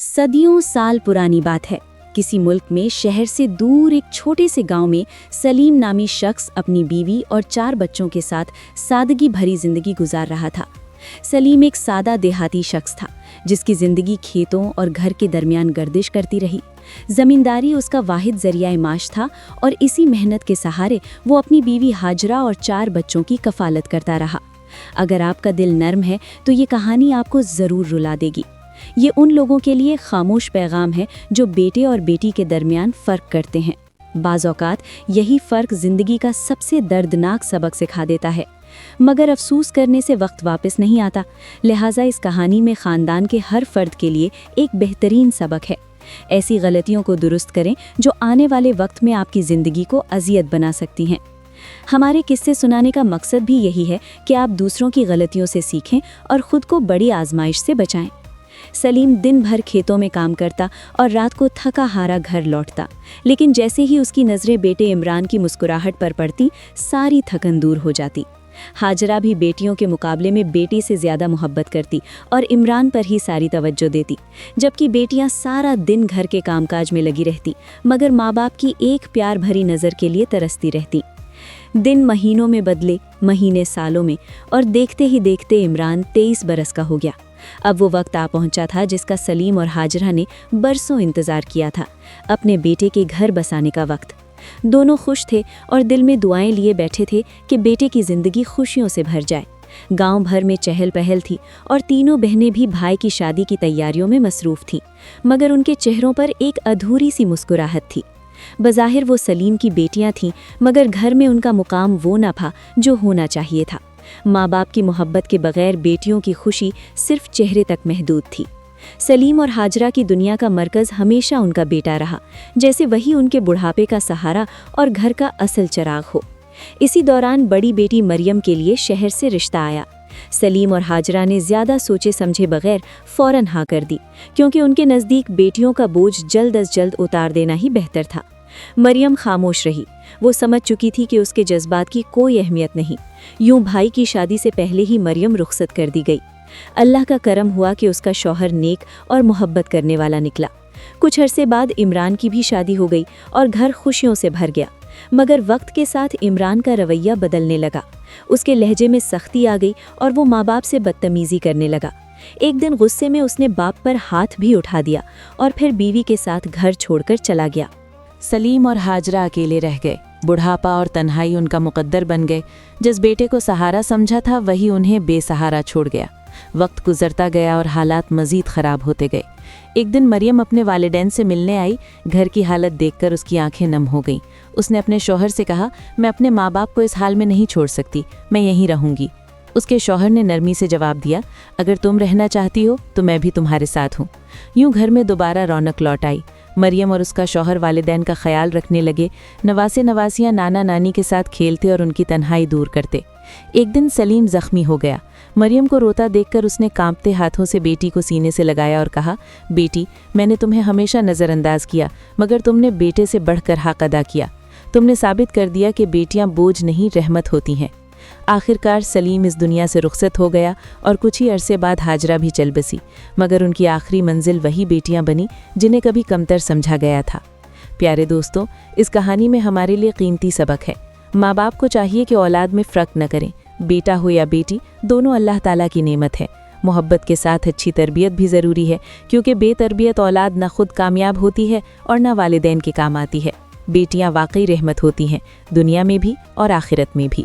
सदियों साल पुरानी बात है। किसी मुल्क में शहर से दूर एक छोटे से गांव में सलीम नामी शख्स अपनी बीवी और 4 बच्चों के साथ सादगी भरी जिंदगी गुजार रहा था। सलीम एक सादा देहाती शख्स था जिसकी जिंदगी खेतों और घर के दरमियान गर्दिश करती रही। जमींदारी उसका वाहिद जरिया माश था और इसी मेहनत के सहारे वो अपनी बीवी हाजरा और 4 बच्चों की कफालत करता रहा। अगर आपका दिल नर्म है तो ये कहानी आपको ज़रूर रुला देगी। ये उन लोगों के लिए खामोश पैगाम है जो बेटे और बेटी के दरमियान फ़र्क करते हैं। बाज़ औक़ात यही फ़र्क ज़िंदगी का सबसे दर्दनाक सबक सिखा देता है, मगर अफसोस करने से वक्त वापस नहीं आता। लिहाजा इस कहानी में ख़ानदान के हर फ़र्द के लिए एक बेहतरीन सबक है। ऐसी गलतियों को दुरुस्त करें जो आने वाले वक्त में आपकी ज़िंदगी को अज़ियत बना सकती हैं। हमारे किस्से सुनाने का मकसद भी यही है कि आप दूसरों की गलतियों से सीखें और ख़ुद को बड़ी आजमाइश से बचाएं। सलीम दिन भर खेतों में काम करता और रात को थका हारा घर लौटता, लेकिन जैसे ही उसकी नज़रें बेटे इमरान की मुस्कुराहट पर पड़ती, सारी थकन दूर हो जाती। हाजरा भी बेटियों के मुकाबले में बेटी से ज़्यादा मोहब्बत करती और इमरान पर ही सारी तवज्जो देती, जबकि बेटियां सारा दिन घर के कामकाज में लगी रहती, मगर माँ बाप की एक प्यार भरी नज़र के लिए तरसती रहती। दिन महीनों में बदले, महीने सालों में, और देखते ही देखते इमरान 23 बरस का हो गया। अब वो वक्त आ पहुंचा था जिसका सलीम और हाजरा ने बरसों इंतज़ार किया था, अपने बेटे के घर बसाने का वक्त। दोनों खुश थे और दिल में दुआएं लिए बैठे थे कि बेटे की ज़िंदगी खुशियों से भर जाए। गांव भर में चहल पहल थी और तीनों बहनें भी भाई की शादी की तैयारियों में मसरूफ़ थीं, मगर उनके चेहरों पर एक अधूरी सी मुस्कुराहट थी। बज़ाहिर वो सलीम की बेटियां थीं, मगर घर में उनका मुकाम वो न था जो होना चाहिए था। माँ बाप की मोहब्बत के बगैर बेटियों की खुशी सिर्फ चेहरे तक महदूद थी। सलीम और हाजरा की दुनिया का मरकज़ हमेशा उनका बेटा रहा, जैसे वही उनके बुढ़ापे का सहारा और घर का असल चिराग हो। इसी दौरान बड़ी बेटी मरियम के लिए शहर से रिश्ता आया। सलीम और हाजरा ने ज़्यादा सोचे समझे बगैर फ़ौरन हाँ कर दी, क्योंकि उनके नज़दीक बेटियों का बोझ जल्द अज जल्द उतार देना ही बेहतर था। मरियम खामोश रही। वो समझ चुकी थी कि उसके जज्बात की कोई अहमियत नहीं। यूं भाई की शादी से पहले ही मरियम रुखसत कर दी गई। अल्लाह का करम हुआ कि उसका शौहर नेक और मोहब्बत करने वाला निकला। कुछ अरसे बाद इमरान की भी शादी हो गई और घर खुशियों से भर गया, मगर वक्त के साथ इमरान का रवैया बदलने लगा। उसके लहजे में सख्ती आ गई और वो माँ बाप से बदतमीज़ी करने लगा। एक दिन गुस्से में उसने बाप पर हाथ भी उठा दिया और फिर बीवी के साथ घर छोड़कर चला गया। सलीम और हाजरा अकेले रह गए। बुढ़ापा और तन्हाई उनका मुकद्दर बन गए। जिस बेटे को सहारा समझा था वही उन्हें बेसहारा छोड़ गया। वक्त गुजरता गया और हालात मज़ीद ख़राब होते गए। एक दिन मरियम अपने वालिदैन से मिलने आई। घर की हालत देखकर उसकी आंखें नम हो गईं। उसने अपने शौहर से कहा, मैं अपने माँ बाप को इस हाल में नहीं छोड़ सकती, मैं यहीं रहूँगी। उसके शौहर ने नरमी से जवाब दिया, अगर तुम रहना चाहती हो तो मैं भी तुम्हारे साथ हूँ। यूँ घर में दोबारा रौनक लौट आई। मरियम और उसका शौहर वालिदैन का ख्याल रखने लगे। नवासे नवासियाँ नाना नानी के साथ खेलते और उनकी तन्हाई दूर करते। एक दिन सलीम ज़ख्मी हो गया। मरियम को रोता देखकर उसने कांपते हाथों से बेटी को सीने से लगाया और कहा, बेटी, मैंने तुम्हें हमेशा नज़रअंदाज किया, मगर तुमने बेटे से बढ़कर हक़ अदा किया। तुमने साबित कर दिया कि बेटियां बोझ नहीं, रहमत होती हैं। आखिरकार सलीम इस दुनिया से रुखसत हो गया और कुछ ही अरसे बाद हाजरा भी चल बसी, मगर उनकी आखिरी मंजिल वही बेटियां बनी जिन्हें कभी कमतर समझा गया था। प्यारे दोस्तों, इस कहानी में हमारे लिए कीमती सबक है। माँ बाप को चाहिए कि औलाद में फ़र्क न करें। बेटा हो या बेटी, दोनों अल्लाह ताला की नेमत है। मोहब्बत के साथ अच्छी तरबियत भी ज़रूरी है, क्योंकि बेतरबियत औलाद न खुद कामयाब होती है और न वालिदैन के काम आती है। बेटियाँ वाकई रहमत होती हैं, दुनिया में भी और आखिरत में भी।